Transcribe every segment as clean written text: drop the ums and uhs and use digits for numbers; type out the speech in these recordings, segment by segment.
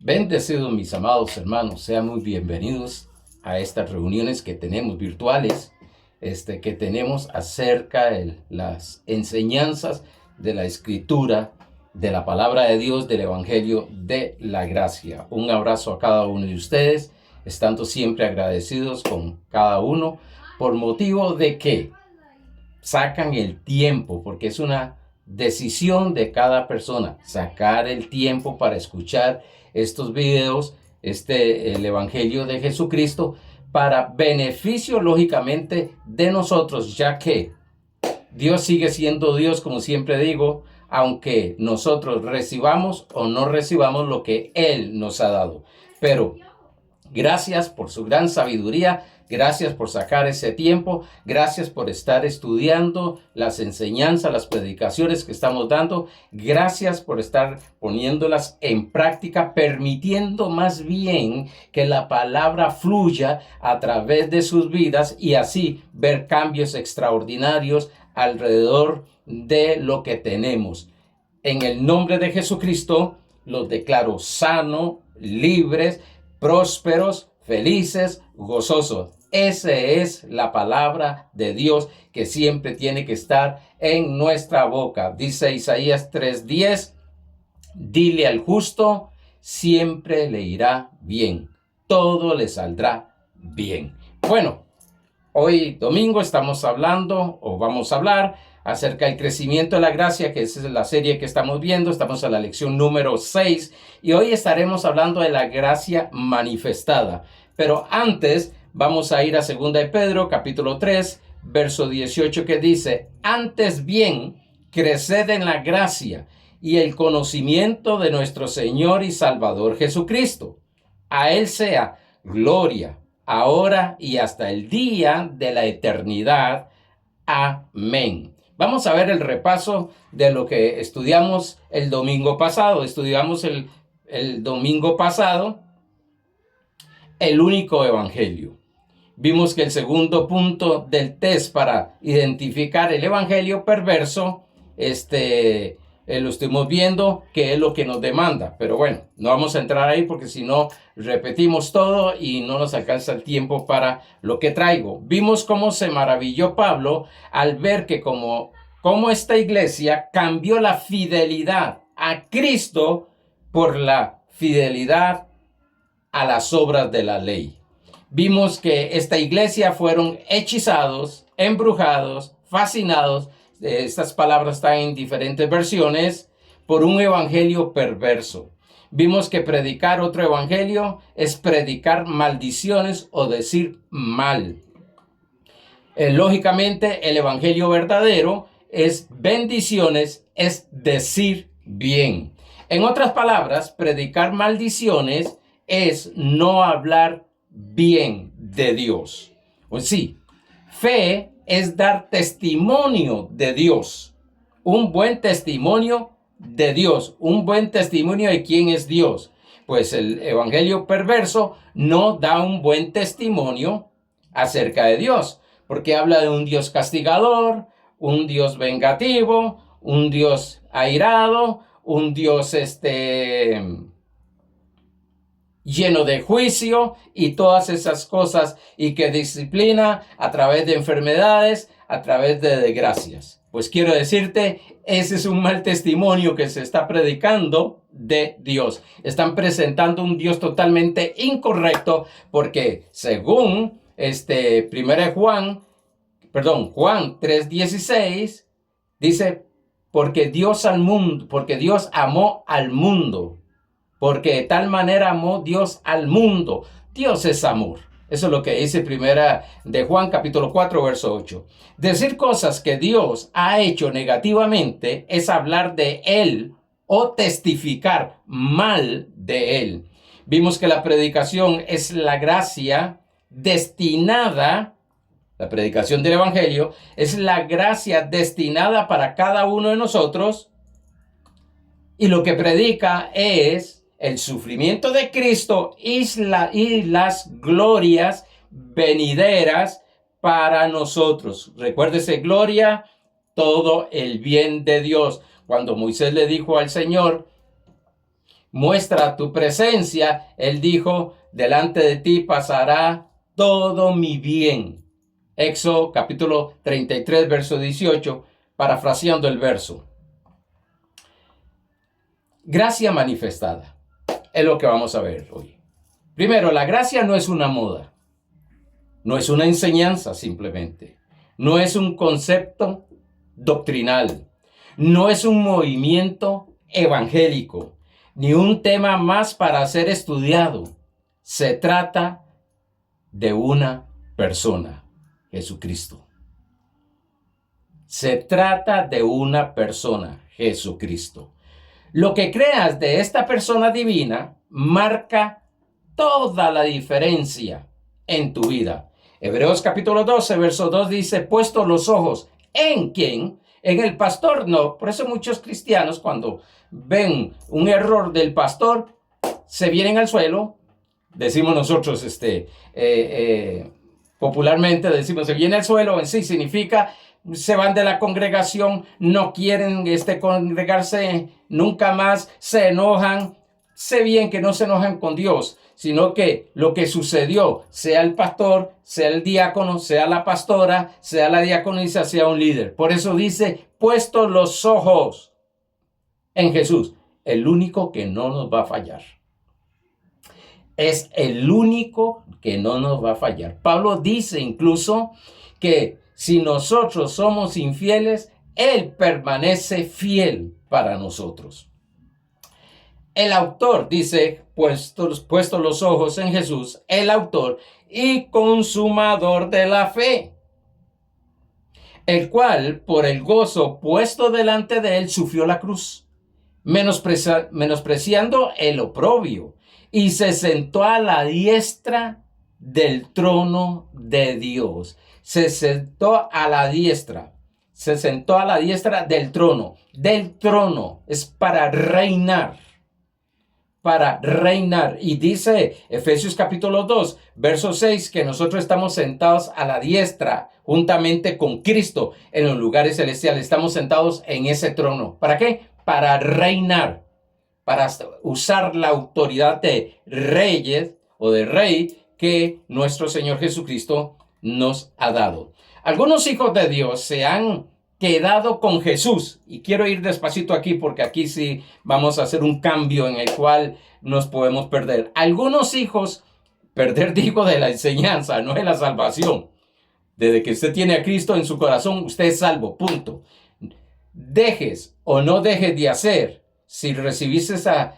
Bendecidos mis amados hermanos, sean muy bienvenidos a estas reuniones que tenemos virtuales, que tenemos acerca de las enseñanzas de la Escritura, de la Palabra de Dios, del Evangelio de la Gracia. Un abrazo a cada uno de ustedes, estando siempre agradecidos con cada uno por motivo de que sacan el tiempo, porque es una decisión de cada persona, sacar el tiempo para escuchar estos videos, el Evangelio de Jesucristo, para beneficio, lógicamente, de nosotros, ya que Dios sigue siendo Dios, como siempre digo, aunque nosotros recibamos o no recibamos lo que Él nos ha dado. Pero gracias por su gran sabiduría, gracias por sacar ese tiempo, gracias por estar estudiando las enseñanzas, las predicaciones que estamos dando, gracias por estar poniéndolas en práctica, permitiendo más bien que la palabra fluya a través de sus vidas y así ver cambios extraordinarios alrededor de lo que tenemos. En el nombre de Jesucristo los declaro sanos, libres, prósperos, felices, gozosos. Esa es la palabra de Dios que siempre tiene que estar en nuestra boca. Dice Isaías 3:10, dile al justo, siempre le irá bien. Todo le saldrá bien. Bueno, hoy domingo estamos hablando o vamos a hablar acerca del crecimiento de la gracia, que es la serie que estamos viendo. Estamos en la lección número 6 y hoy estaremos hablando de la gracia manifestada. Pero antes vamos a ir a 2 de Pedro, capítulo 3, verso 18, que dice, antes bien, creced en la gracia y el conocimiento de nuestro Señor y Salvador Jesucristo. A Él sea gloria, ahora y hasta el día de la eternidad. Amén. Vamos a ver el repaso de lo que estudiamos el domingo pasado. Estudiamos el domingo pasado el único evangelio. Vimos que el segundo punto del test para identificar el evangelio perverso, lo estuvimos viendo, que es lo que nos demanda. Pero bueno, no vamos a entrar ahí porque si no repetimos todo y no nos alcanza el tiempo para lo que traigo. Vimos cómo se maravilló Pablo al ver que como esta iglesia cambió la fidelidad a Cristo por la fidelidad a las obras de la ley. Vimos que esta iglesia fueron hechizados, embrujados, fascinados. Estas palabras están en diferentes versiones por un evangelio perverso. Vimos que predicar otro evangelio es predicar maldiciones o decir mal. Lógicamente, el evangelio verdadero es bendiciones, es decir bien. En otras palabras, predicar maldiciones es no hablar bien de Dios. Pues sí, fe es dar testimonio de Dios, un buen testimonio de Dios, un buen testimonio de quién es Dios. Pues el evangelio perverso no da un buen testimonio acerca de Dios, porque habla de un Dios castigador, un Dios vengativo, un Dios airado, un Dios lleno de juicio y todas esas cosas, y que disciplina a través de enfermedades, a través de desgracias. Pues quiero decirte, ese es un mal testimonio que se está predicando de Dios. Están presentando un Dios totalmente incorrecto, porque según Juan 3:16 dice, porque Dios amó al mundo. Porque de tal manera amó Dios al mundo. Dios es amor. Eso es lo que dice primera de Juan capítulo 4, verso 8. Decir cosas que Dios ha hecho negativamente es hablar de Él o testificar mal de Él. Vimos que la predicación es la gracia destinada, la predicación del evangelio es la gracia destinada para cada uno de nosotros, y lo que predica es el sufrimiento de Cristo y las glorias venideras para nosotros. Recuérdese, gloria, todo el bien de Dios. Cuando Moisés le dijo al Señor muestra tu presencia. Él dijo, delante de ti pasará todo mi bien. Éxodo capítulo 33, verso 18, parafraseando el verso. Gracia manifestada es lo que vamos a ver hoy. Primero, la gracia no es una moda, no es una enseñanza simplemente, no es un concepto doctrinal, no es un movimiento evangélico, ni un tema más para ser estudiado. Se trata de una persona, Jesucristo. Se trata de una persona, Jesucristo. Lo que creas de esta persona divina marca toda la diferencia en tu vida. Hebreos capítulo 12, verso 2 dice, puesto los ojos en quién, en el pastor no. Por eso muchos cristianos cuando ven un error del pastor, se vienen al suelo. Decimos nosotros, popularmente decimos, se viene al suelo, en sí significa, se van de la congregación, no quieren congregarse nunca más, se enojan. Sé bien que no se enojan con Dios, sino que lo que sucedió, sea el pastor, sea el diácono, sea la pastora, sea la diaconisa, sea un líder. Por eso dice, puesto los ojos en Jesús, el único que no nos va a fallar. Es el único que no nos va a fallar. Pablo dice incluso que si nosotros somos infieles, Él permanece fiel para nosotros. El autor dice, puesto los ojos en Jesús, el autor y consumador de la fe, el cual por el gozo puesto delante de él sufrió la cruz, menospreciando el oprobio, y se sentó a la diestra del trono de Dios. Se sentó a la diestra del trono. Del trono es para reinar. Y dice Efesios capítulo 2, verso 6, que nosotros estamos sentados a la diestra juntamente con Cristo en los lugares celestiales. Estamos sentados en ese trono. ¿Para qué? Para reinar, para usar la autoridad de reyes o de rey que nuestro Señor Jesucristo nos ha dado. Algunos hijos de Dios se han quedado con Jesús, y quiero ir despacito aquí porque aquí sí vamos a hacer un cambio en el cual nos podemos perder. Algunos hijos, digo, de la enseñanza, no de la salvación. Desde que usted tiene a Cristo en su corazón, usted es salvo, punto. Dejes o no dejes de hacer, si recibiste a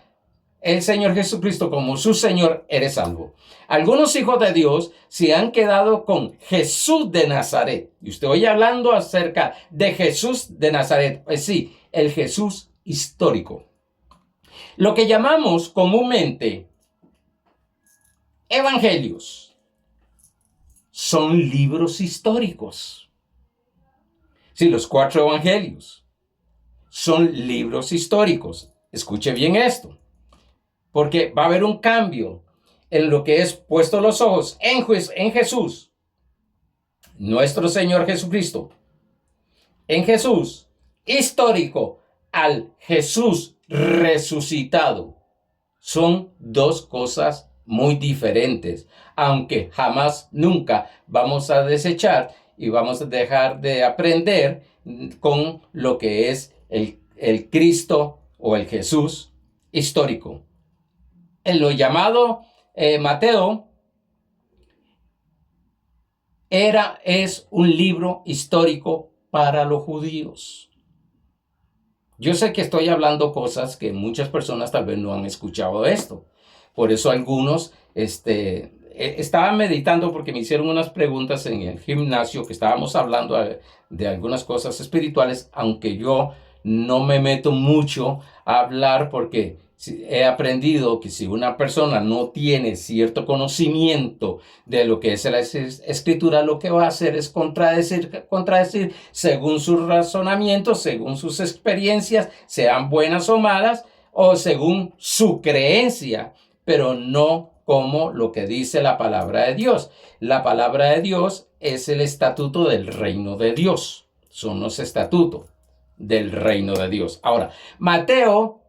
el Señor Jesucristo como su Señor, eres salvo. Algunos hijos de Dios se han quedado con Jesús de Nazaret. Y usted oye hablando acerca de Jesús de Nazaret. Pues sí, el Jesús histórico. Lo que llamamos comúnmente evangelios son libros históricos. Sí, los 4 evangelios son libros históricos. Escuche bien esto, porque va a haber un cambio en lo que es puesto los ojos en Jesús, nuestro Señor Jesucristo, en Jesús histórico, al Jesús resucitado. Son dos cosas muy diferentes, aunque jamás, nunca vamos a desechar y vamos a dejar de aprender con lo que es el Cristo o el Jesús histórico. En lo llamado Mateo es un libro histórico para los judíos. Yo sé que estoy hablando cosas que muchas personas tal vez no han escuchado esto. Por eso algunos estaban meditando porque me hicieron unas preguntas en el gimnasio que estábamos hablando de algunas cosas espirituales, aunque yo no me meto mucho a hablar porque he aprendido que si una persona no tiene cierto conocimiento de lo que es la escritura, lo que va a hacer es contradecir según sus razonamientos, según sus experiencias, sean buenas o malas, o según su creencia, pero no como lo que dice la palabra de Dios. La palabra de Dios es el estatuto del reino de Dios. Son los estatutos del reino de Dios. Ahora, Mateo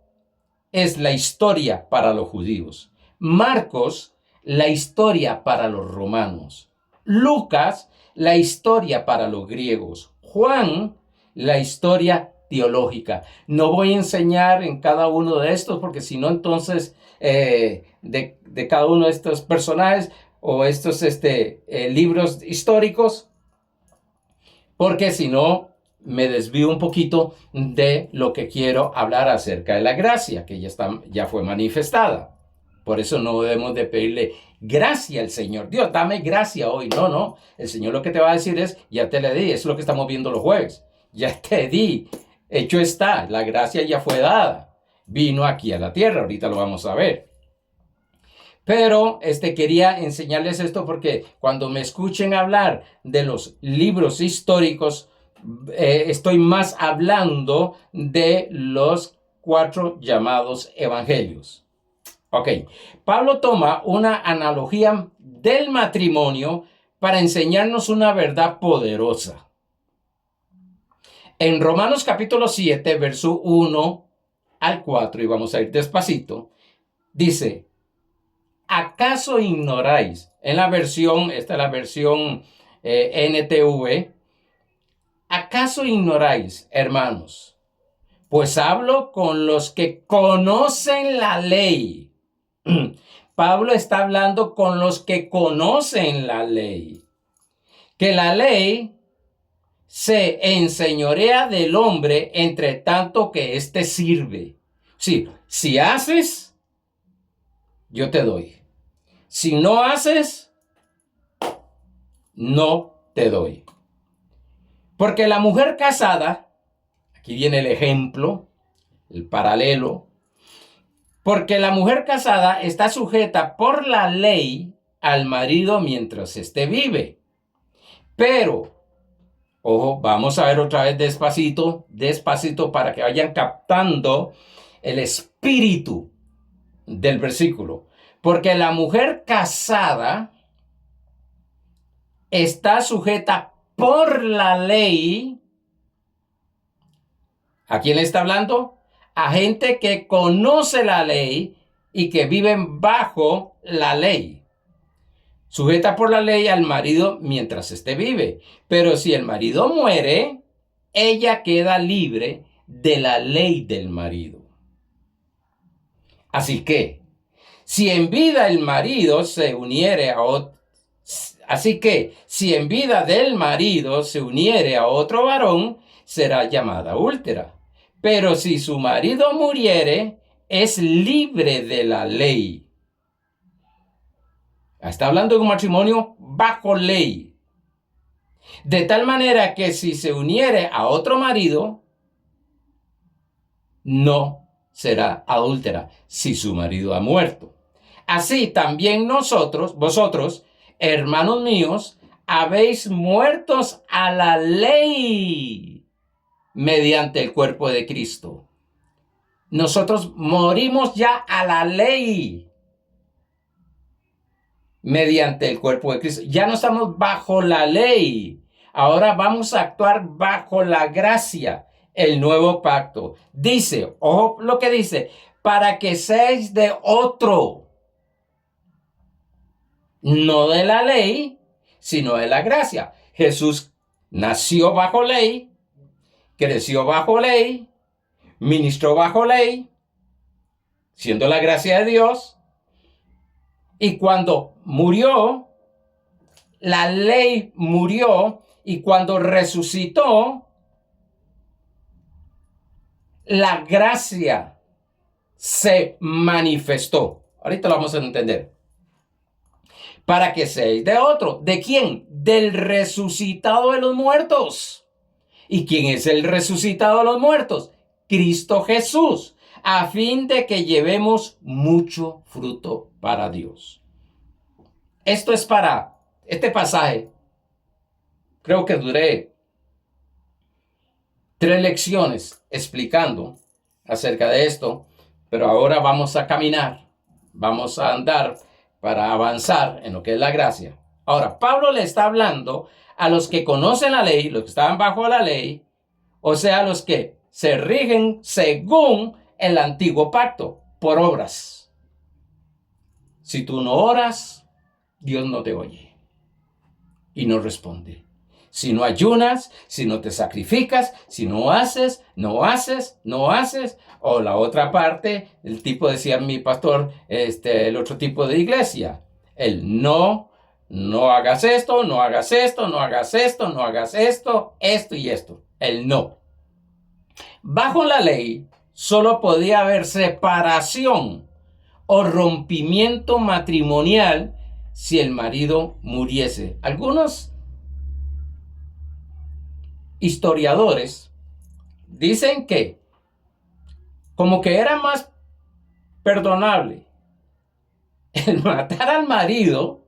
es la historia para los judíos. Marcos, la historia para los romanos. Lucas, la historia para los griegos. Juan, la historia teológica. No voy a enseñar en cada uno de estos porque si no, entonces de cada uno de estos personajes o estos libros históricos, porque si no, me desvío un poquito de lo que quiero hablar acerca de la gracia, que ya fue manifestada. Por eso no debemos de pedirle gracia al Señor. Dios, dame gracia hoy. No, no. El Señor lo que te va a decir es, ya te le di. Es lo que estamos viendo los jueves. Ya te di. Hecho está. La gracia ya fue dada. Vino aquí a la tierra. Ahorita lo vamos a ver. Pero quería enseñarles esto porque cuando me escuchen hablar de los libros históricos, estoy más hablando de los 4 llamados evangelios. Ok, Pablo toma una analogía del matrimonio para enseñarnos una verdad poderosa. En Romanos capítulo 7, verso 1 al 4, y vamos a ir despacito, dice: ¿acaso ignoráis? En la versión, esta es la versión NTV. ¿Acaso ignoráis, hermanos? Pues hablo con los que conocen la ley. Pablo está hablando con los que conocen la ley. Que la ley se enseñorea del hombre entre tanto que éste sirve. Sí, si haces, yo te doy. Si no haces, no te doy. Porque la mujer casada, aquí viene el ejemplo, el paralelo, porque la mujer casada está sujeta por la ley al marido mientras éste vive. Pero, ojo, vamos a ver otra vez despacito para que vayan captando el espíritu del versículo. Porque la mujer casada está sujeta por la ley. ¿A quién le está hablando? A gente que conoce la ley y que viven bajo la ley. Sujeta por la ley al marido mientras éste vive. Pero si el marido muere, ella queda libre de la ley del marido. Así que, si en vida el marido se uniere a otro, así que si en vida del marido se uniere a otro varón, será llamada adúltera. Pero si su marido muriere, es libre de la ley. Está hablando de un matrimonio bajo ley. De tal manera que si se uniere a otro marido, no será adúltera si su marido ha muerto. Así también vosotros, hermanos míos, habéis muertos a la ley mediante el cuerpo de Cristo. Nosotros morimos ya a la ley mediante el cuerpo de Cristo. Ya no estamos bajo la ley. Ahora vamos a actuar bajo la gracia, el nuevo pacto. Dice, ojo lo que dice, para que seáis de otro, no de la ley, sino de la gracia. Jesús nació bajo ley, creció bajo ley, ministró bajo ley, siendo la gracia de Dios, y cuando murió, la ley murió, y cuando resucitó, la gracia se manifestó. Ahorita lo vamos a entender. Para que seáis de otro. ¿De quién? Del resucitado de los muertos. ¿Y quién es el resucitado de los muertos? Cristo Jesús, a fin de que llevemos mucho fruto para Dios. Esto es para este pasaje. Creo que duré 3 lecciones explicando acerca de esto, pero ahora vamos a caminar, vamos a andar para avanzar en lo que es la gracia. Ahora, Pablo le está hablando a los que conocen la ley, los que estaban bajo la ley, o sea, los que se rigen según el antiguo pacto. por obras. Si tú no oras, Dios no te oye y no responde. Si no ayunas, si no te sacrificas, si no haces, o la otra parte, el tipo decía mi pastor, el otro tipo de iglesia, el no hagas esto, no hagas esto, no hagas esto, no hagas esto, esto y esto, el no. Bajo la ley, solo podía haber separación o rompimiento matrimonial si el marido muriese. Algunos historiadores dicen que como que era más perdonable el matar al marido,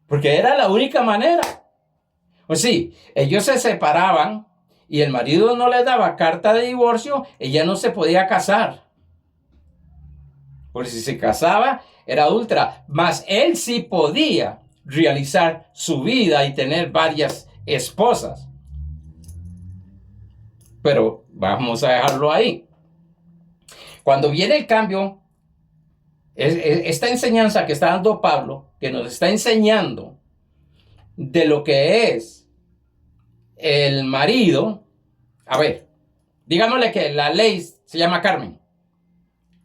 porque era la única manera. Pues sí, ellos se separaban y el marido no le daba carta de divorcio, ella no se podía casar. Porque si se casaba, era adúltera. Mas él sí podía realizar su vida y tener varias esposas. Pero vamos a dejarlo ahí. Cuando viene el cambio, esta enseñanza que está dando Pablo, que nos está enseñando de lo que es el marido. A ver, digámosle que la ley se llama Carmen.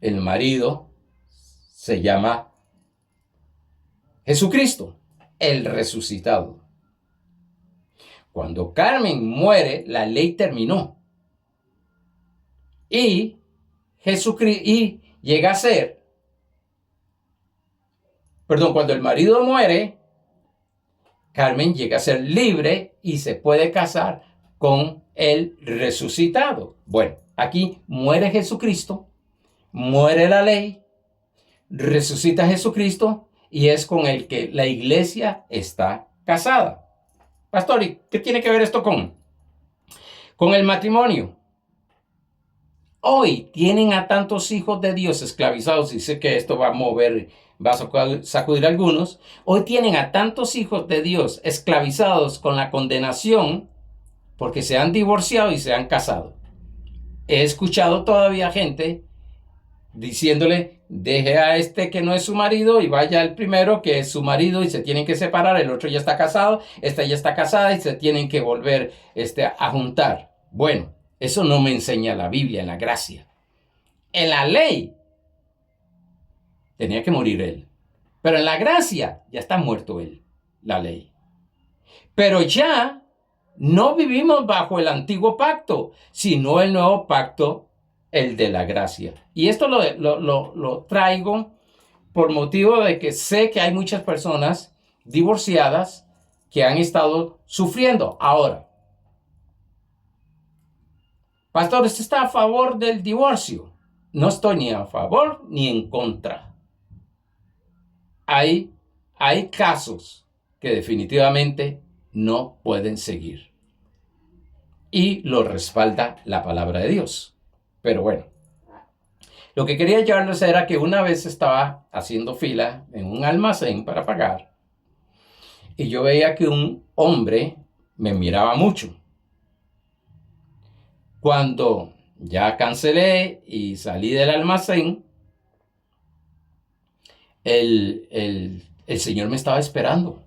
El marido se llama Jesucristo, el resucitado. Cuando Carmen muere, la ley terminó. Y Jesucristo llega a ser, cuando el marido muere, Carmen llega a ser libre y se puede casar con el resucitado. Bueno, aquí muere Jesucristo, muere la ley, resucita Jesucristo y es con el que la iglesia está casada. Pastor, ¿y qué tiene que ver esto con el matrimonio? Hoy tienen a tantos hijos de Dios esclavizados, y sé que esto va a sacudir a algunos. Hoy tienen a tantos hijos de Dios esclavizados con la condenación porque se han divorciado y se han casado. He escuchado todavía gente diciéndole, deje a este que no es su marido y vaya al primero que es su marido y se tienen que separar, el otro ya está casado, esta ya está casada y se tienen que volver a juntar. Bueno, eso no me enseña la Biblia en la gracia. En la ley tenía que morir él, pero en la gracia ya está muerto él, la ley. Pero ya no vivimos bajo el antiguo pacto, sino el nuevo pacto, el de la gracia. Y esto lo traigo por motivo de que sé que hay muchas personas divorciadas que han estado sufriendo. Ahora, pastor, ¿usted está a favor del divorcio? No estoy ni a favor ni en contra. Hay casos que definitivamente no pueden seguir. Y lo respalda la palabra de Dios. Pero bueno, lo que quería llevarles era que una vez estaba haciendo fila en un almacén para pagar y yo veía que un hombre me miraba mucho. Cuando ya cancelé y salí del almacén, el Señor me estaba esperando.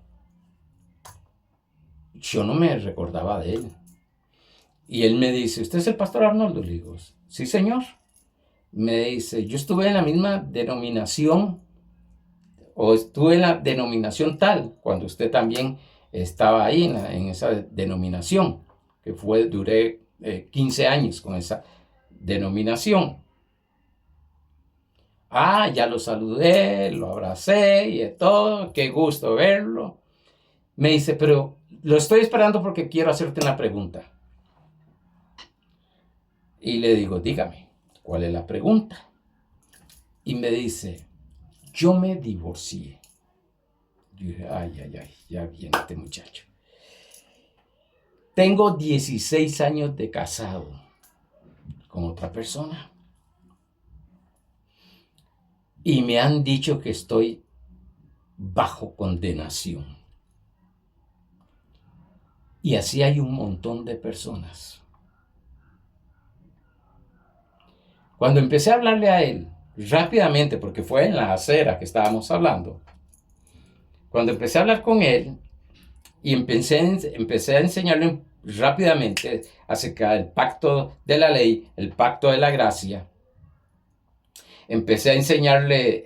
Yo no me recordaba de él. Y él me dice, ¿usted es el pastor Arnoldo? Le digo, sí, señor. Me dice, yo estuve en la misma denominación, o estuve en la denominación tal, cuando usted también estaba ahí en esa denominación, que duré 15 años con esa denominación. Ah, ya lo saludé, lo abracé y de todo, qué gusto verlo. Me dice, pero lo estoy esperando porque quiero hacerte una pregunta. Y le digo, dígame, ¿cuál es la pregunta? Y me dice, yo me divorcié. Yo dije, ay, ya viene este muchacho. Tengo 16 años de casado con otra persona. Y me han dicho que estoy bajo condenación. Y así hay un montón de personas. Cuando empecé a hablarle a él, rápidamente, porque fue en la acera que estábamos hablando, cuando empecé a hablar con él y empecé a enseñarle rápidamente acerca del pacto de la ley, el pacto de la gracia, empecé a enseñarle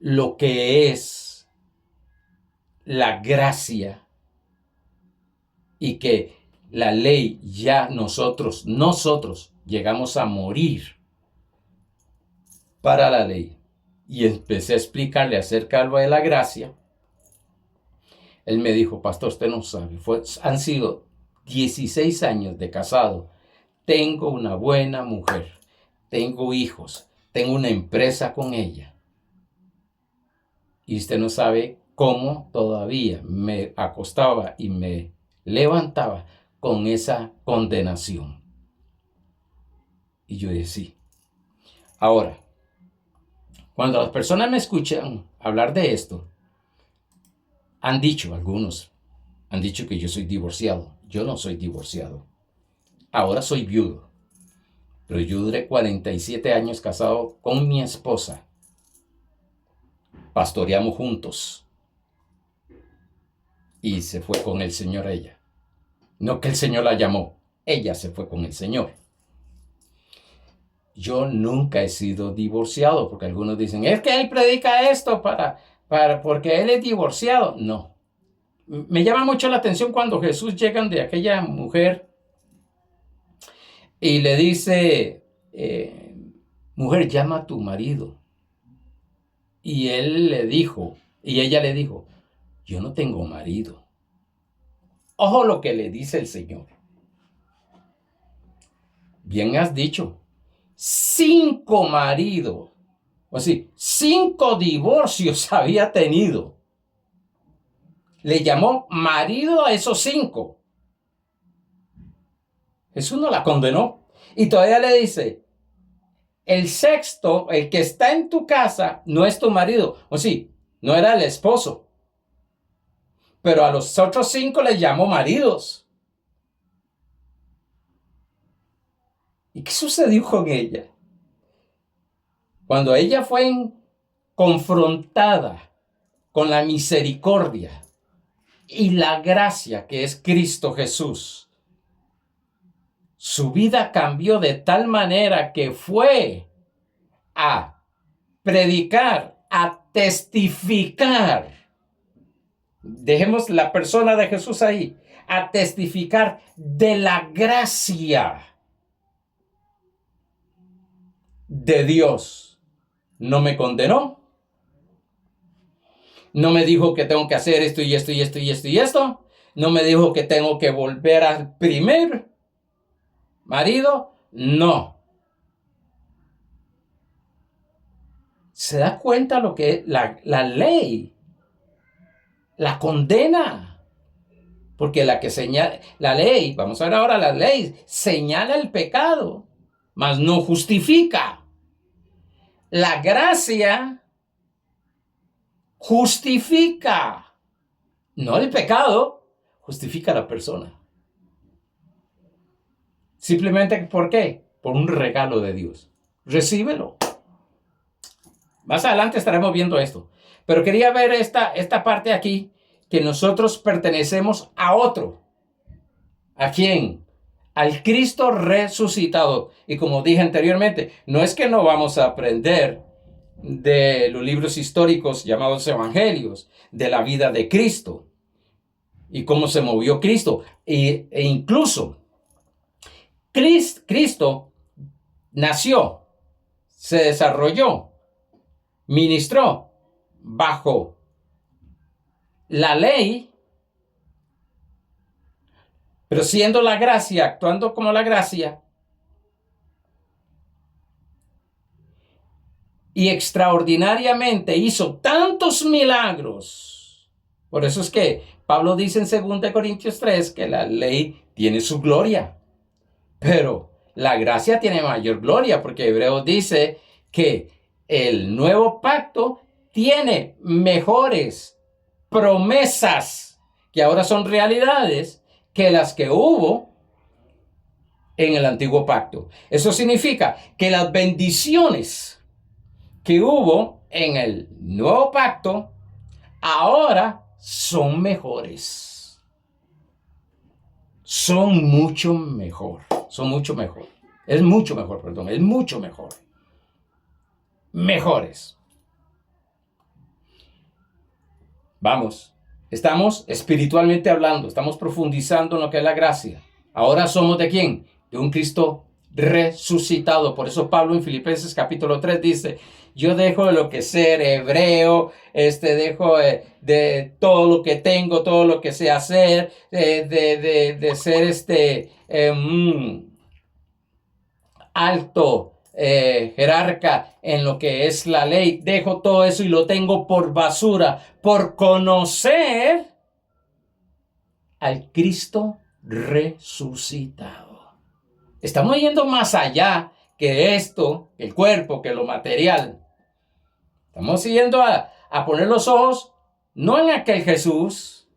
lo que es la gracia y que la ley ya nosotros llegamos a morir para la ley. Y empecé a explicarle acerca de la gracia. Él me dijo, pastor, usted no sabe, han sido 16 años de casado. Tengo una buena mujer, tengo hijos, tengo una empresa con ella. Y usted no sabe cómo todavía me acostaba y me levantaba con esa condenación. Y yo dije, sí. Ahora, cuando las personas me escuchan hablar de esto, algunos han dicho que yo soy divorciado. Yo no soy divorciado. Ahora soy viudo. Pero yo duré 47 años casado con mi esposa. Pastoreamos juntos. Y se fue con el Señor ella. No que el Señor la llamó. Ella se fue con el Señor. Yo nunca he sido divorciado, porque algunos dicen, es que él predica esto porque él es divorciado. No. Me llama mucho la atención cuando Jesús llega de aquella mujer y le dice, mujer, llama a tu marido. Y ella le dijo, yo no tengo marido. Ojo lo que le dice el Señor. Bien has dicho. 5 maridos, o sea, 5 divorcios había tenido. Le llamó marido a esos 5. Jesús no la condenó. Y todavía le dice, el 6º, el que está en tu casa, no es tu marido. O sea, no era el esposo. Pero a los otros 5 les llamó maridos. ¿Y qué sucedió con ella? Cuando ella fue confrontada con la misericordia y la gracia que es Cristo Jesús, su vida cambió de tal manera que fue a predicar, a testificar. Dejemos la persona de Jesús ahí, a testificar de la gracia de Dios. No me condenó. No me dijo que tengo que hacer esto y esto y esto y esto y esto. No me dijo que tengo que volver al primer marido. No. ¿Se da cuenta lo que la ley la condena? Porque la ley, vamos a ver ahora, la ley señala el pecado, mas no justifica. La gracia justifica, no el pecado, justifica a la persona. Simplemente, ¿por qué? Por un regalo de Dios. Recíbelo. Más adelante estaremos viendo esto. Pero quería ver esta parte aquí, que nosotros pertenecemos a otro. ¿A quién? Al Cristo resucitado. Y como dije anteriormente, no es que no vamos a aprender de los libros históricos llamados evangelios, de la vida de Cristo y cómo se movió Cristo. E incluso Cristo nació, se desarrolló, ministró bajo la ley, pero siendo la gracia, actuando como la gracia, y extraordinariamente hizo tantos milagros. Por eso es que Pablo dice en 2 Corintios 3 que la ley tiene su gloria, pero la gracia tiene mayor gloria, porque Hebreos dice que el nuevo pacto tiene mejores promesas que ahora son realidades que las que hubo en el antiguo pacto. Eso significa que las bendiciones que hubo en el nuevo pacto ahora son mejores. Son mucho mejor. Son mucho mejor. Es mucho mejor, perdón. Es mucho mejor. Mejores. Vamos. Estamos espiritualmente hablando. Estamos profundizando en lo que es la gracia. Ahora somos ¿de quién? De un Cristo resucitado. Por eso Pablo en Filipenses capítulo 3 dice: yo dejo de lo que ser hebreo, dejo de todo lo que tengo, todo lo que sé hacer, de ser alto jerarca en lo que es la ley. Dejo todo eso y lo tengo por basura, por conocer al Cristo resucitado. Estamos yendo más allá que esto, que el cuerpo, que lo material. Estamos yendo a poner los ojos no en aquel Jesús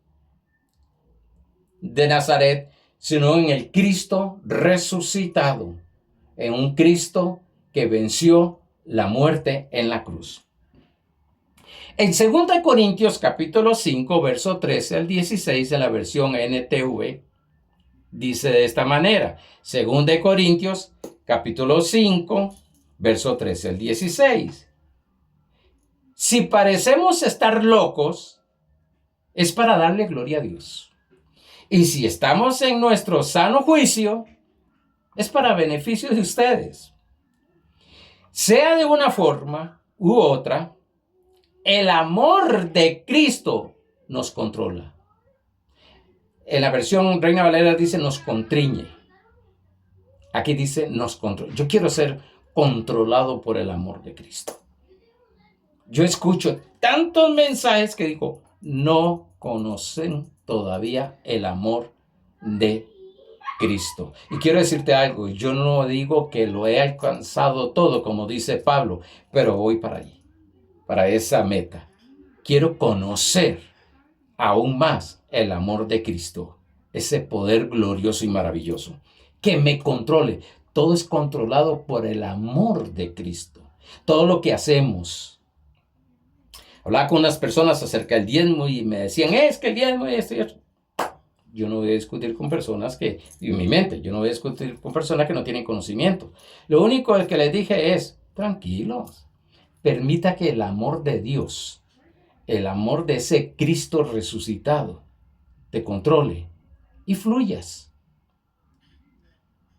de Nazaret, sino en el Cristo resucitado, en un Cristo que venció la muerte en la cruz. En 2 Corintios capítulo 5, verso 13 al 16, en la versión NTV, dice de esta manera: 2 Corintios capítulo 5, verso 13 al 16. Si parecemos estar locos, es para darle gloria a Dios. Y si estamos en nuestro sano juicio, es para beneficio de ustedes. Sea de una forma u otra, el amor de Cristo nos controla. En la versión Reina Valera dice nos constriñe. Aquí dice nos controla. Yo quiero ser controlado por el amor de Cristo. Yo escucho tantos mensajes que digo, no conocen todavía el amor de Cristo. Y quiero decirte algo, yo no digo que lo he alcanzado todo, como dice Pablo, pero voy para allí, para esa meta. Quiero conocer aún más el amor de Cristo, ese poder glorioso y maravilloso, que me controle. Todo es controlado por el amor de Cristo. Todo lo que hacemos. Hablaba con unas personas acerca del diezmo y me decían, es que el diezmo y esto y esto. Yo no voy a discutir con personas que, en mi mente, yo no voy a discutir con personas que no tienen conocimiento. Lo único que les dije es, tranquilos, permita que el amor de Dios, el amor de ese Cristo resucitado, te controle y fluyas.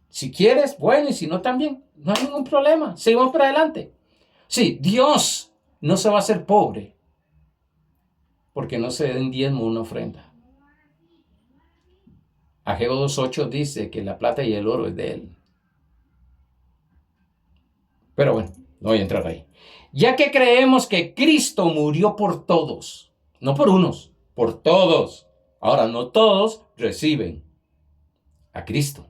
Si quieres, bueno, y si no también, no hay ningún problema, seguimos para adelante. Sí, Dios no se va a hacer pobre porque no se den diezmo una ofrenda. Ageo 2.8 dice que la plata y el oro es de él. Pero bueno, no voy a entrar ahí. Ya que creemos que Cristo murió por todos, no por unos, por todos. Ahora, no todos reciben a Cristo.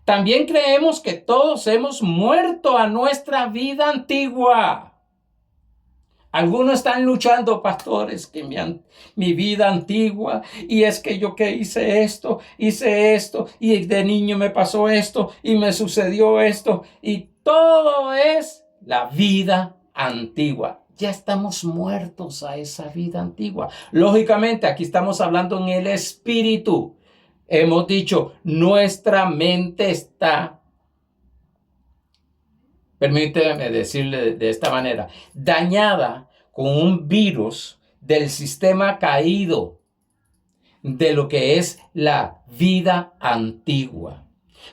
También creemos que todos hemos muerto a nuestra vida antigua. Algunos están luchando, pastores, que mi vida antigua, y es que yo que hice esto, y de niño me pasó esto, y me sucedió esto, y todo es la vida antigua. Ya estamos muertos a esa vida antigua. Lógicamente, aquí estamos hablando en el espíritu. Hemos dicho, nuestra mente está, permíteme decirle de esta manera, dañada con un virus del sistema caído de lo que es la vida antigua.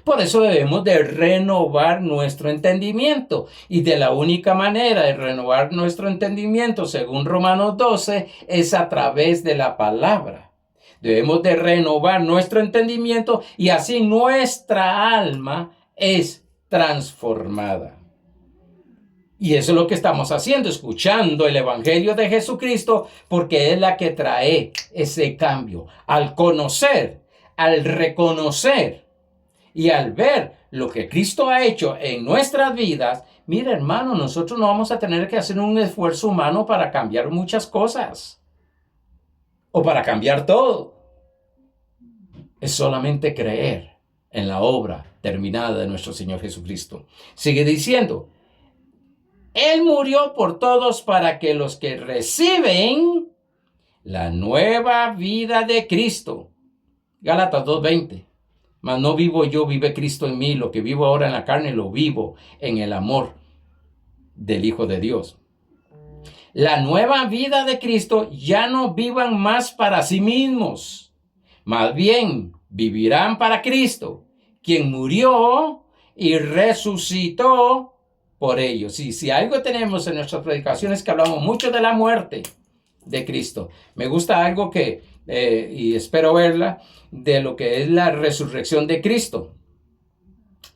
Por eso debemos de renovar nuestro entendimiento. Y de la única manera de renovar nuestro entendimiento, según Romanos 12, es a través de la palabra. Debemos de renovar nuestro entendimiento y así nuestra alma es transformada. Y eso es lo que estamos haciendo, escuchando el Evangelio de Jesucristo, porque es la que trae ese cambio. Al conocer, al reconocer y al ver lo que Cristo ha hecho en nuestras vidas, mira, hermano, nosotros no vamos a tener que hacer un esfuerzo humano para cambiar muchas cosas o para cambiar todo. Es solamente creer en la obra terminada de nuestro Señor Jesucristo. Sigue diciendo, Él murió por todos para que los que reciben la nueva vida de Cristo. Gálatas 2:20. Mas no vivo yo, vive Cristo en mí. Lo que vivo ahora en la carne lo vivo en el amor del Hijo de Dios. La nueva vida de Cristo ya no vivan más para sí mismos. Más bien vivirán para Cristo, quien murió y resucitó por ellos. Y si algo tenemos en nuestras predicaciones que hablamos mucho de la muerte de Cristo. Me gusta algo que, y espero verla, de lo que es la resurrección de Cristo.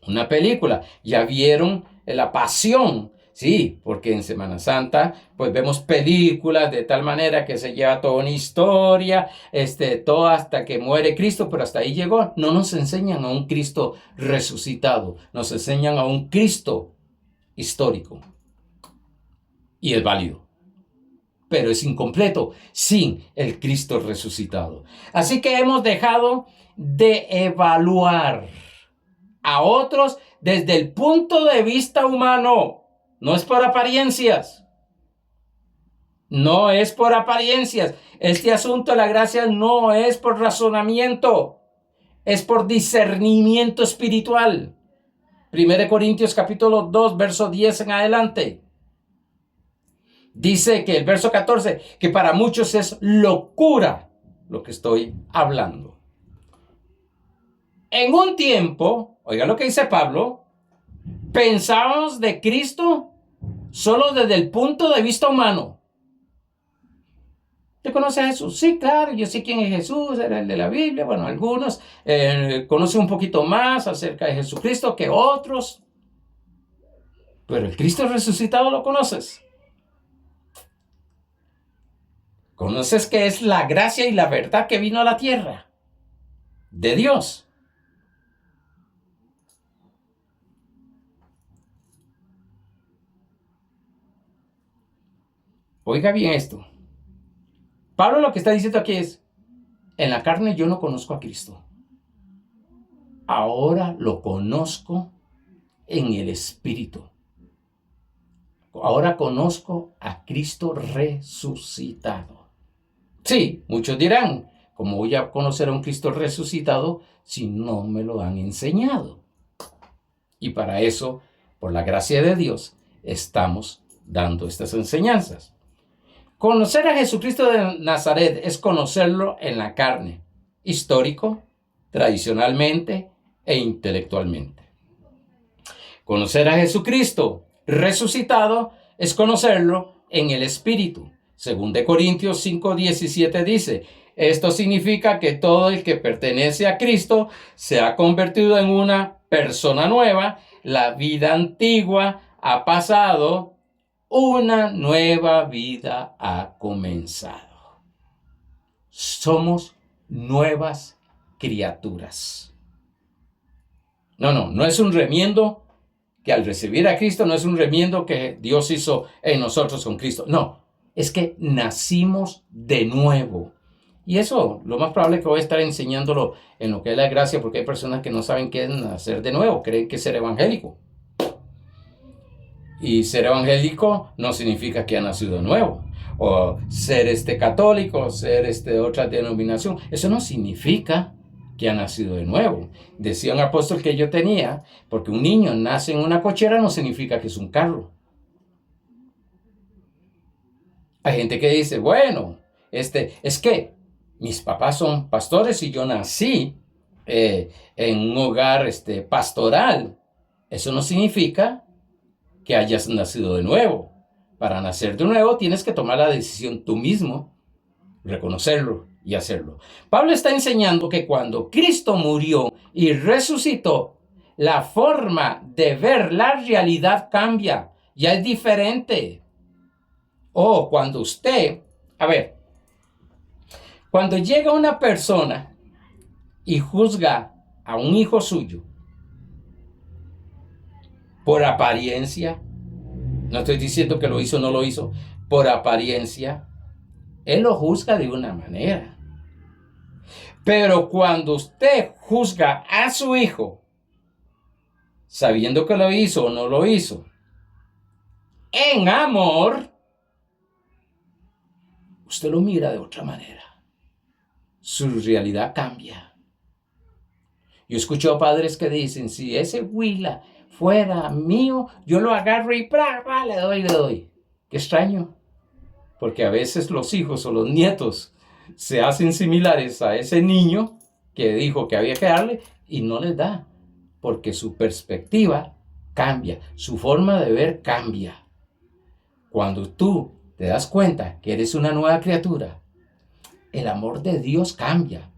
Una película. ¿Ya vieron la pasión? Sí, porque en Semana Santa pues vemos películas de tal manera que se lleva toda una historia, todo hasta que muere Cristo, pero hasta ahí llegó. No nos enseñan a un Cristo resucitado, nos enseñan a un Cristo histórico. Y es válido, pero es incompleto sin el Cristo resucitado. Así que hemos dejado de evaluar a otros desde el punto de vista humano. No es por apariencias. No es por apariencias. Este asunto de la gracia no es por razonamiento. Es por discernimiento espiritual. 1 Corintios capítulo 2, verso 10 en adelante. Dice que el verso 14, que para muchos es locura lo que estoy hablando. En un tiempo, oiga lo que dice Pablo, pensábamos de Cristo solo desde el punto de vista humano. ¿Te conoces a Jesús? Sí, claro, yo sé quién es Jesús, era el de la Biblia. Bueno, algunos conocen un poquito más acerca de Jesucristo que otros. Pero el Cristo resucitado lo conoces. Conoces que es la gracia y la verdad que vino a la tierra de Dios. Oiga bien esto. Pablo lo que está diciendo aquí es, en la carne yo no conozco a Cristo. Ahora lo conozco en el Espíritu. Ahora conozco a Cristo resucitado. Sí, muchos dirán, ¿cómo voy a conocer a un Cristo resucitado si no me lo han enseñado? Y para eso, por la gracia de Dios, estamos dando estas enseñanzas. Conocer a Jesucristo de Nazaret es conocerlo en la carne, histórico, tradicionalmente e intelectualmente. Conocer a Jesucristo resucitado es conocerlo en el Espíritu. 2 Corintios 5:17 dice, esto significa que todo el que pertenece a Cristo se ha convertido en una persona nueva, la vida antigua ha pasado, una nueva vida ha comenzado. Somos nuevas criaturas. No es un remiendo que al recibir a Cristo, no es un remiendo que Dios hizo en nosotros con Cristo. No, es que nacimos de nuevo. Y eso, lo más probable es que voy a estar enseñándolo en lo que es la gracia, porque hay personas que no saben qué es nacer de nuevo, creen que es ser evangélico. Y ser evangélico no significa que ha nacido de nuevo. O ser católico, ser de otra denominación. Eso no significa que ha nacido de nuevo. Decía un apóstol que yo tenía, porque un niño nace en una cochera no significa que es un carro. Hay gente que dice, bueno, es que mis papás son pastores y yo nací en un hogar pastoral. Eso no significa que hayas nacido de nuevo. Para nacer de nuevo tienes que tomar la decisión tú mismo, reconocerlo y hacerlo. Pablo está enseñando que cuando Cristo murió y resucitó, la forma de ver la realidad cambia, ya es diferente. Cuando cuando llega una persona y juzga a un hijo suyo por apariencia, no estoy diciendo que lo hizo o no lo hizo, por apariencia, él lo juzga de una manera. Pero cuando usted juzga a su hijo, sabiendo que lo hizo o no lo hizo, en amor, usted lo mira de otra manera. Su realidad cambia. Yo escucho a padres que dicen, si ese huila fuera mío, yo lo agarro y le doy. Qué extraño, porque a veces los hijos o los nietos se hacen similares a ese niño que dijo que había que darle y no les da, porque su perspectiva cambia, su forma de ver cambia. Cuando tú te das cuenta que eres una nueva criatura, el amor de Dios cambia.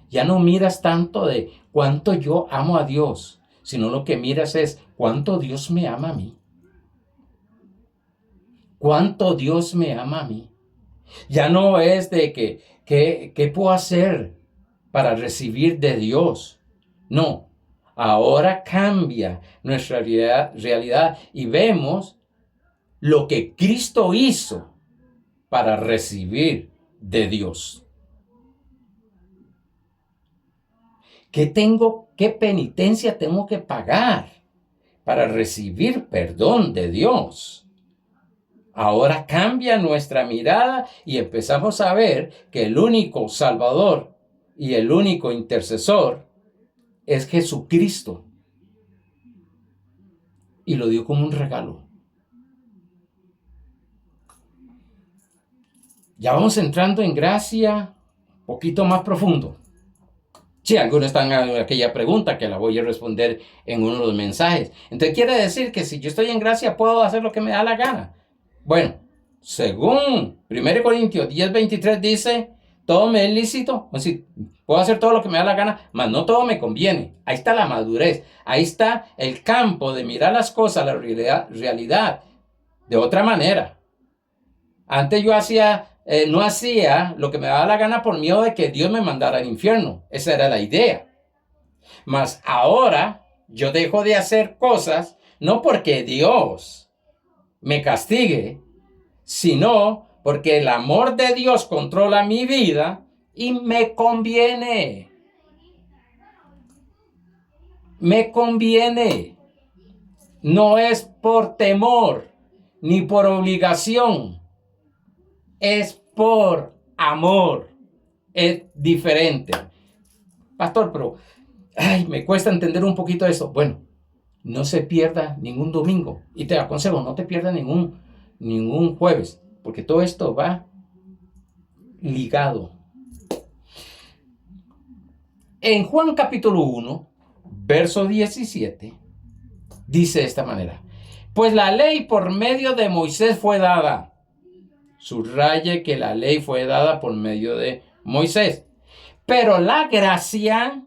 Ya no miras tanto de cuánto yo amo a Dios, sino lo que miras es cuánto Dios me ama a mí. Cuánto Dios me ama a mí. Ya no es de qué puedo hacer para recibir de Dios. No, ahora cambia nuestra realidad y vemos lo que Cristo hizo para recibir de Dios. ¿Qué penitencia tengo que pagar para recibir perdón de Dios? Ahora cambia nuestra mirada y empezamos a ver que el único Salvador y el único intercesor es Jesucristo. Y lo dio como un regalo. Ya vamos entrando en gracia un poquito más profundo. Sí, algunos están en aquella pregunta que la voy a responder en uno de los mensajes. Entonces quiere decir que si yo estoy en gracia puedo hacer lo que me da la gana. Bueno, según 1 Corintios 10:23 dice, todo me es lícito, o sea, puedo hacer todo lo que me da la gana, mas no todo me conviene. Ahí está la madurez, ahí está el campo de mirar las cosas, la realidad de otra manera. Antes yo no hacía lo que me daba la gana por miedo de que Dios me mandara al infierno. Esa era la idea. Mas ahora yo dejo de hacer cosas no porque Dios me castigue, sino porque el amor de Dios controla mi vida y me conviene. Me conviene. No es por temor ni por obligación. Es por amor. Es diferente. Pastor, pero me cuesta entender un poquito eso. Bueno, no se pierda ningún domingo. Y te aconsejo, no te pierdas ningún jueves, porque todo esto va ligado. En Juan capítulo 1, verso 17, dice de esta manera: pues la ley por medio de Moisés fue dada. Subraye que la ley fue dada por medio de Moisés. Pero la gracia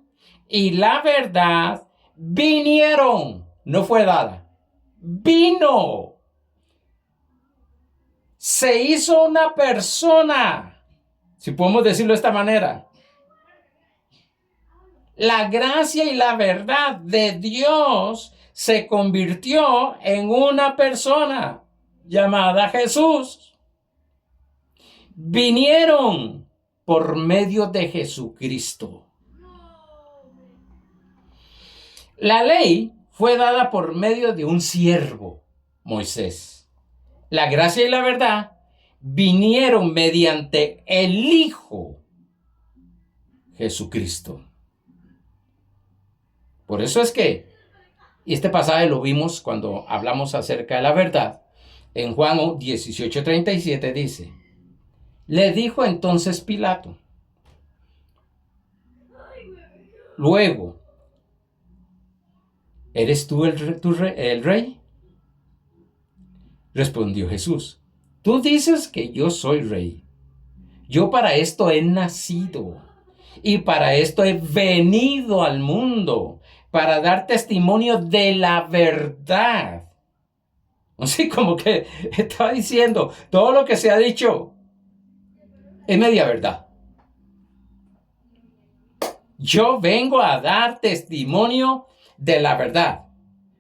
y la verdad vinieron. No fue dada. Vino. Se hizo una persona. Si podemos decirlo de esta manera. La gracia y la verdad de Dios se convirtió en una persona llamada Jesús. Vinieron por medio de Jesucristo. La ley fue dada por medio de un siervo, Moisés. La gracia y la verdad vinieron mediante el Hijo, Jesucristo. Por eso es que, y este pasaje lo vimos cuando hablamos acerca de la verdad, en Juan 18:37 dice: le dijo entonces Pilato, luego, ¿eres tú el rey? Respondió Jesús: tú dices que yo soy rey. Yo para esto he nacido y para esto he venido al mundo, para dar testimonio de la verdad. Así como que estaba diciendo, todo lo que se ha dicho es media verdad. Yo vengo a dar testimonio de la verdad.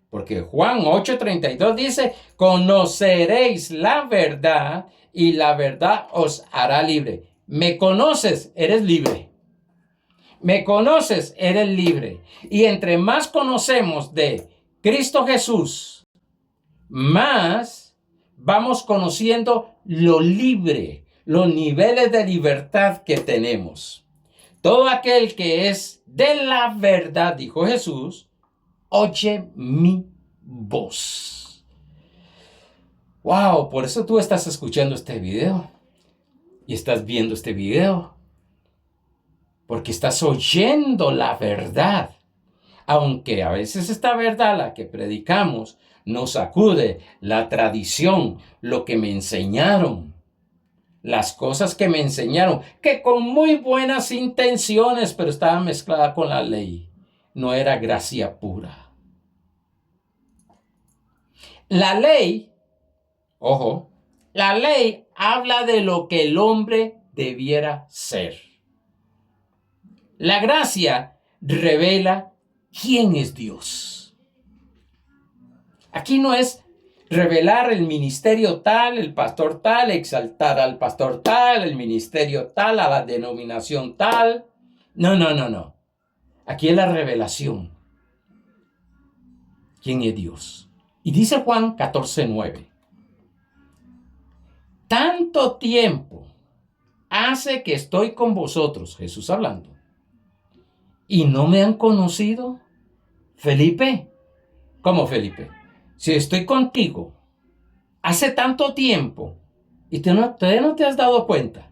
Porque Juan 8:32 dice, conoceréis la verdad y la verdad os hará libre. ¿Me conoces? Eres libre. Me conoces, eres libre. Y entre más conocemos de Cristo Jesús, más vamos conociendo lo libre, los niveles de libertad que tenemos. Todo aquel que es de la verdad, dijo Jesús, oye mi voz. Wow, por eso tú estás escuchando este video y estás viendo este video, porque estás oyendo la verdad. Aunque a veces esta verdad, la que predicamos, nos sacude la tradición, lo que me enseñaron, las cosas que me enseñaron, que con muy buenas intenciones, pero estaba mezclada con la ley. No era gracia pura. La ley, ojo, la ley habla de lo que el hombre debiera ser. La gracia revela quién es Dios. Aquí no es revelar el ministerio tal, el pastor tal, exaltar al pastor tal, el ministerio tal, a la denominación tal. No. Aquí es la revelación. ¿Quién es Dios? Y dice Juan 14:9. Tanto tiempo hace que estoy con vosotros, Jesús hablando, y no me han conocido. Felipe, ¿cómo Felipe? Si estoy contigo hace tanto tiempo y todavía no te has dado cuenta.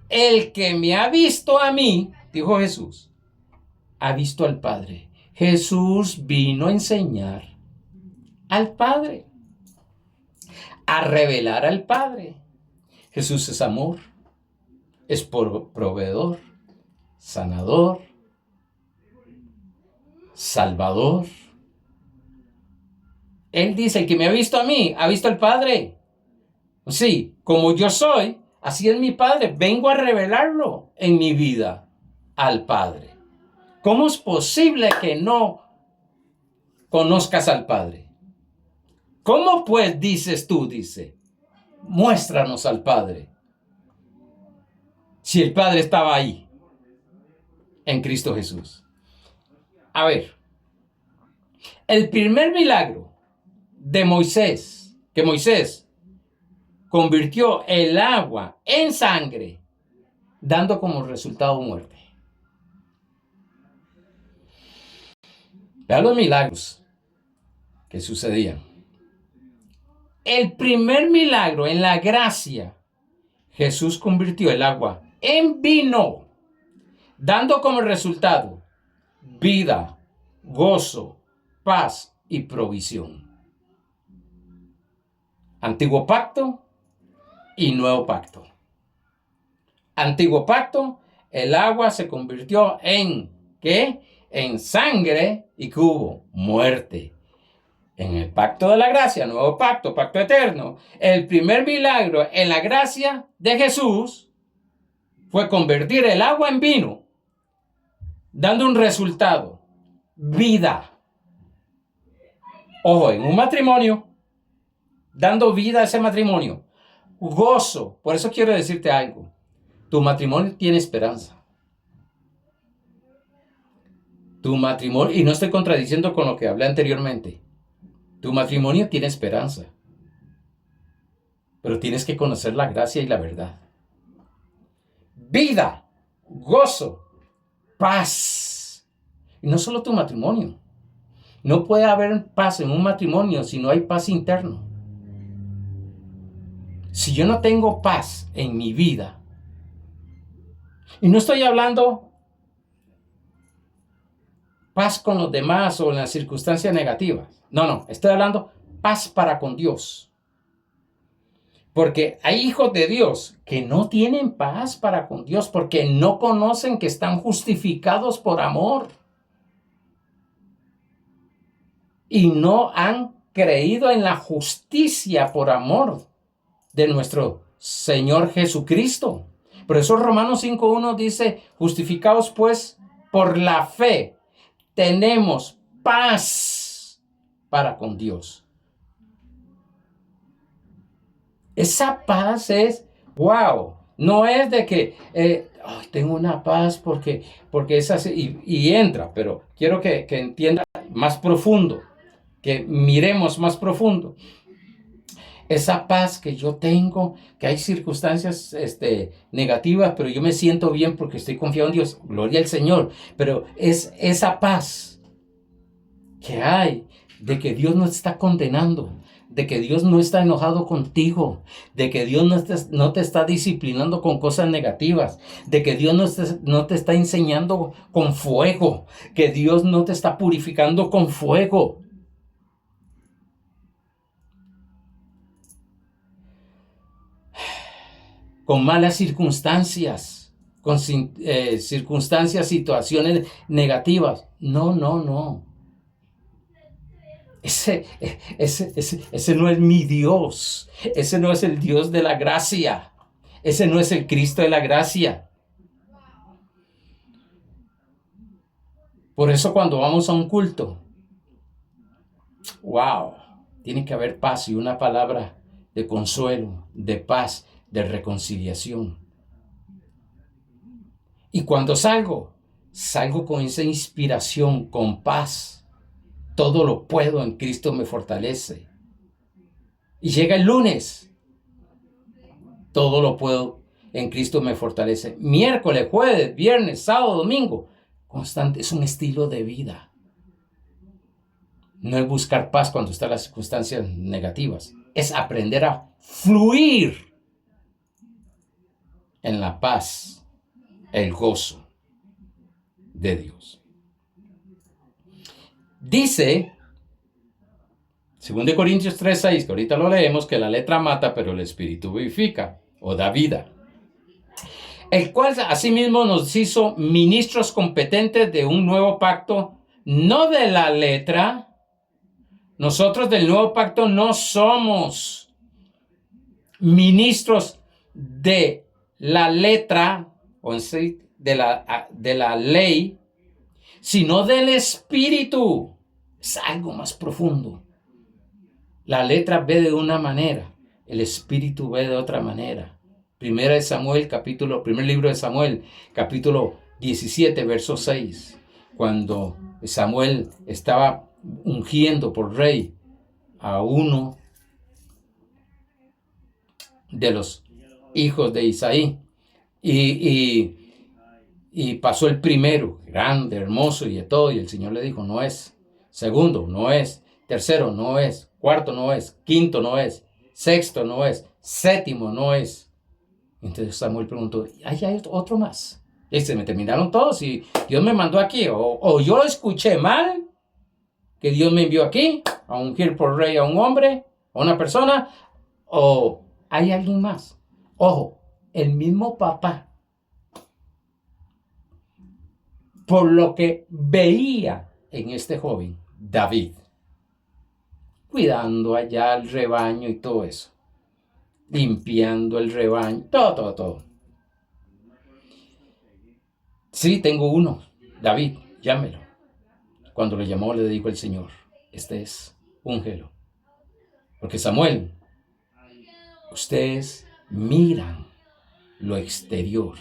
El que me ha visto a mí, dijo Jesús, ha visto al Padre. Jesús vino a enseñar al Padre, a revelar al Padre. Jesús es amor, es proveedor, sanador, salvador. Él dice, el que me ha visto a mí, ha visto al Padre. Sí, como yo soy, así es mi Padre. Vengo a revelarlo en mi vida al Padre. ¿Cómo es posible que no conozcas al Padre? ¿Cómo pues dices tú, muéstranos al Padre? Si el Padre estaba ahí, en Cristo Jesús. A ver, el primer milagro de Moisés, que Moisés convirtió el agua en sangre, dando como resultado muerte. Vean los milagros que sucedían. El primer milagro en la gracia, Jesús convirtió el agua en vino, dando como resultado vida, gozo, paz y provisión. Antiguo pacto y nuevo pacto. Antiguo pacto, el agua se convirtió en ¿qué? En sangre y que hubo muerte. En el pacto de la gracia, nuevo pacto, pacto eterno, el primer milagro en la gracia de Jesús fue convertir el agua en vino, dando un resultado, vida. Ojo, en un matrimonio, dando vida a ese matrimonio, gozo. Por eso quiero decirte algo, tu matrimonio tiene esperanza. Tu matrimonio, y no estoy contradiciendo con lo que hablé anteriormente, tu matrimonio tiene esperanza, pero tienes que conocer la gracia y la verdad. Vida, gozo, paz. Y no solo tu matrimonio. No puede haber paz en un matrimonio si no hay paz interno. Si yo no tengo paz en mi vida, y no estoy hablando paz con los demás o en las circunstancias negativas. No, estoy hablando paz para con Dios. Porque hay hijos de Dios que no tienen paz para con Dios porque no conocen que están justificados por amor. Y no han creído en la justicia por amor de nuestro Señor Jesucristo. Por eso Romanos 5:1 dice, justificados pues por la fe, tenemos paz para con Dios. Esa paz es, wow, no es de que Ay, tengo una paz porque es así, y entra, pero quiero que entienda más profundo, que miremos más profundo. Esa paz que yo tengo, que hay circunstancias negativas, pero yo me siento bien porque estoy confiado en Dios, gloria al Señor, pero es esa paz que hay de que Dios no te está condenando, de que Dios no está enojado contigo, de que Dios no te está disciplinando con cosas negativas, de que Dios no te está enseñando con fuego, que Dios no te está purificando con fuego. Con malas circunstancias, con circunstancias, situaciones negativas. No, no, no. Ese no es mi Dios. Ese no es el Dios de la gracia. Ese no es el Cristo de la gracia. Por eso cuando vamos a un culto, wow, tiene que haber paz y una palabra de consuelo, de paz, de reconciliación. Y cuando salgo con esa inspiración, con paz. Todo lo puedo en Cristo me fortalece. Y llega el lunes. Todo lo puedo en Cristo me fortalece. Miércoles, jueves, viernes, sábado, domingo. Constante, es un estilo de vida. No es buscar paz cuando están las circunstancias negativas. Es aprender a fluir en la paz, el gozo de Dios. Dice 2 Corintios 3:6, que ahorita lo leemos, que la letra mata, pero el espíritu vivifica o da vida. El cual asimismo nos hizo ministros competentes de un nuevo pacto, no de la letra. Nosotros del nuevo pacto no somos ministros de la letra, o en sí, de la ley, sino del espíritu. Es algo más profundo. La letra ve de una manera, el espíritu ve de otra manera. Primer libro de Samuel, capítulo 17, verso 6. Cuando Samuel estaba ungiendo por rey a uno de los hijos de Isaí. Y pasó el primero, grande, hermoso y de todo, y el Señor le dijo, no es. Segundo, no es. Tercero, no es. Cuarto, no es. Quinto, no es. Sexto, no es. Séptimo, no es. Entonces Samuel preguntó, ¿hay otro más? Y se me terminaron todos y Dios me mandó aquí. O yo escuché mal, que Dios me envió aquí a ungir por rey a un hombre, a una persona, o hay alguien más. Ojo, el mismo papá, por lo que veía en este joven, David, cuidando allá el rebaño y todo eso, limpiando el rebaño, todo. Sí, tengo uno, David, llámelo. Cuando lo llamó, le dijo el Señor, este es, úngelo. Porque Samuel, ustedes miran lo exterior,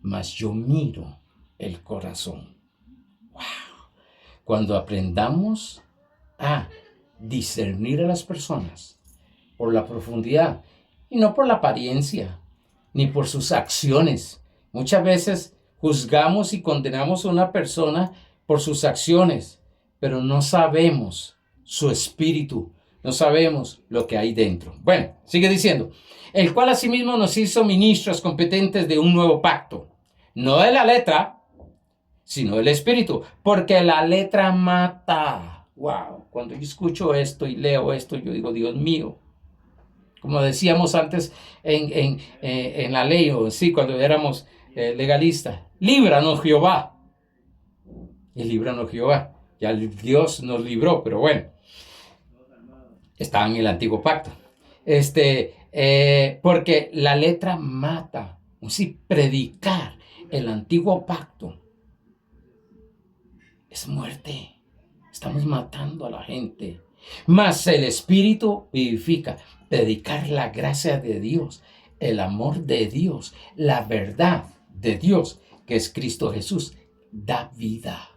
mas yo miro el corazón. ¡Wow! Cuando aprendamos a discernir a las personas por la profundidad y no por la apariencia ni por sus acciones. Muchas veces juzgamos y condenamos a una persona por sus acciones, pero no sabemos su espíritu, no sabemos lo que hay dentro. Bueno, sigue diciendo, el cual asimismo nos hizo ministros competentes de un nuevo pacto, no de la letra, sino del espíritu, porque la letra mata. Wow, cuando yo escucho esto y leo esto, yo digo, Dios mío, como decíamos antes en la ley, o sí, cuando éramos legalistas, líbranos Jehová. Y líbranos Jehová. Ya Dios nos libró, pero bueno, estaba en el antiguo pacto. Porque la letra mata. Sí, predicar el antiguo pacto es muerte. Estamos matando a la gente. Mas el Espíritu vivifica. Predicar la gracia de Dios, el amor de Dios, la verdad de Dios, que es Cristo Jesús, da vida.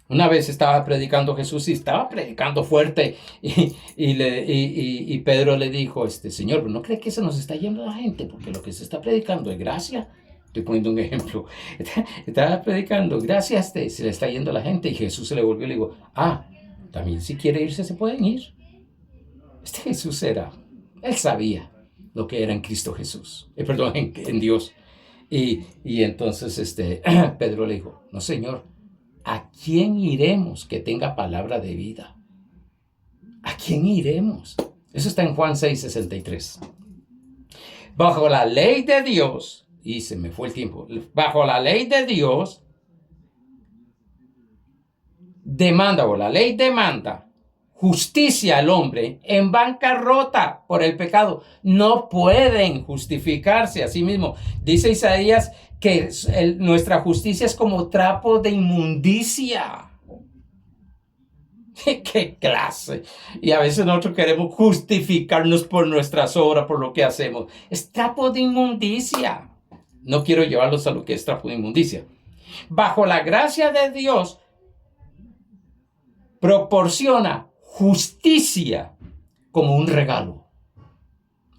Una vez estaba predicando Jesús y estaba predicando fuerte y Pedro le dijo, Señor, ¿no cree que se nos está yendo la gente? Porque lo que se está predicando es gracia. Estoy poniendo un ejemplo. Estaba predicando, gracias, se le está yendo la gente. Y Jesús se le volvió y le dijo, también si quiere irse se pueden ir. Jesús él sabía lo que era en Cristo Jesús, perdón, en Dios. Y entonces Pedro le dijo, no, Señor, ¿a quién iremos que tenga palabra de vida? ¿A quién iremos? Eso está en Juan 6:63. Bajo la ley de Dios, y se me fue el tiempo, bajo la ley de Dios, la ley demanda justicia al hombre en bancarrota por el pecado. No pueden justificarse a sí mismos. Dice Isaías que nuestra justicia es como trapo de inmundicia. ¡Qué clase! Y a veces nosotros queremos justificarnos por nuestras obras, por lo que hacemos. Es trapo de inmundicia. No quiero llevarlos a lo que es trapo de inmundicia. Bajo la gracia de Dios, proporciona justicia como un regalo.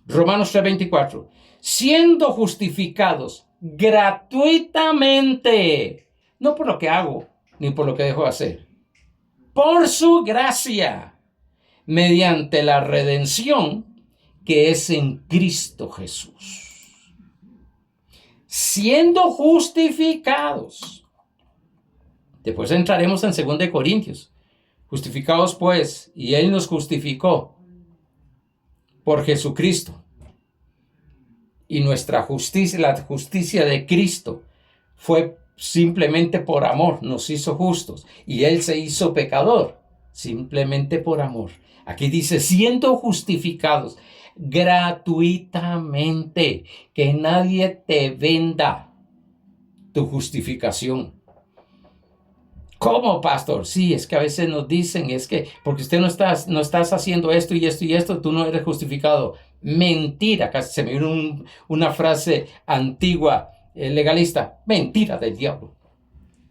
Romanos 3:24. Siendo justificados gratuitamente, no por lo que hago, ni por lo que dejo de hacer, por su gracia, mediante la redención que es en Cristo Jesús. Siendo justificados. Después entraremos en 2 Corintios. Justificados pues, y Él nos justificó por Jesucristo. Y nuestra justicia, la justicia de Cristo, fue simplemente por amor, nos hizo justos. Y Él se hizo pecador, simplemente por amor. Aquí dice, siendo justificados gratuitamente, que nadie te venda tu justificación. ¿Cómo, pastor? Sí, es que a veces nos dicen, es que porque usted no estás haciendo esto y esto y esto, tú no eres justificado. Mentira, casi se me vino una frase antigua, legalista. Mentira del diablo.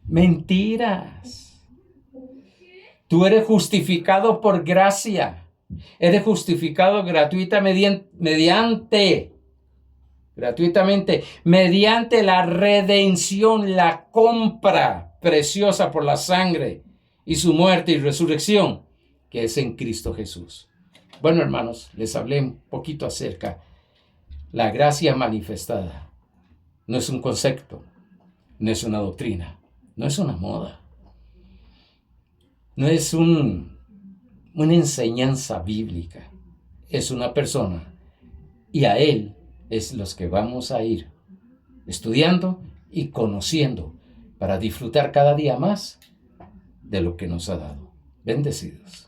Mentiras. Tú eres justificado por gracia. Eres justificado gratuitamente mediante la redención, la compra preciosa por la sangre y su muerte y resurrección, que es en Cristo Jesús. Bueno, hermanos, les hablé un poquito acerca la gracia manifestada. No es un concepto, no es una doctrina, no es una moda, no es una enseñanza bíblica, es una persona y a Él es los que vamos a ir estudiando y conociendo para disfrutar cada día más de lo que nos ha dado. Bendecidos.